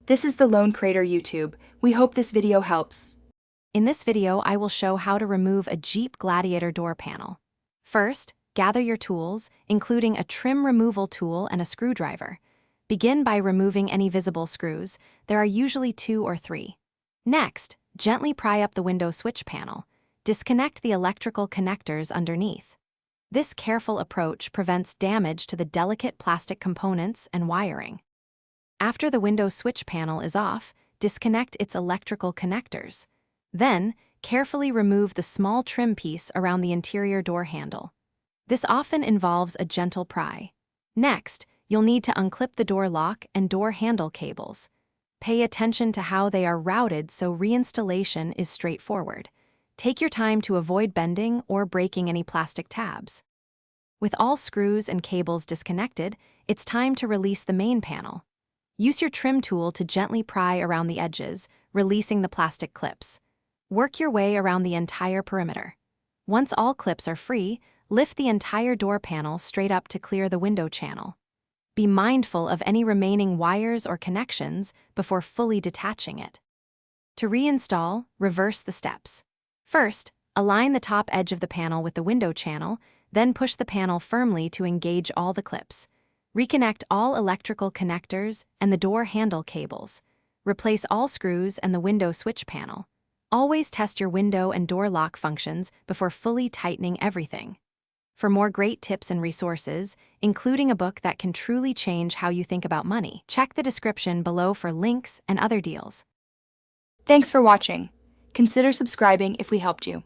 This is the Lone Crater YouTube. We hope this video helps. In this video, I will show how to remove a Jeep Gladiator door panel. First, gather your tools, including a trim removal tool and a screwdriver. Begin by removing any visible screws. There are usually 2 or 3. Next, gently pry up the window switch panel. Disconnect the electrical connectors underneath. This careful approach prevents damage to the delicate plastic components and wiring. After the window switch panel is off, disconnect its electrical connectors. Then, carefully remove the small trim piece around the interior door handle. This often involves a gentle pry. Next, you'll need to unclip the door lock and door handle cables. Pay attention to how they are routed so reinstallation is straightforward. Take your time to avoid bending or breaking any plastic tabs. With all screws and cables disconnected, it's time to release the main panel. Use your trim tool to gently pry around the edges, releasing the plastic clips. Work your way around the entire perimeter. Once all clips are free, lift the entire door panel straight up to clear the window channel. Be mindful of any remaining wires or connections before fully detaching it. To reinstall, reverse the steps. First, align the top edge of the panel with the window channel, then push the panel firmly to engage all the clips. Reconnect all electrical connectors and the door handle cables. Replace all screws and the window switch panel. Always test your window and door lock functions before fully tightening everything. For more great tips and resources, including a book that can truly change how you think about money, check the description below for links and other deals. Thanks for watching. Consider subscribing if we helped you.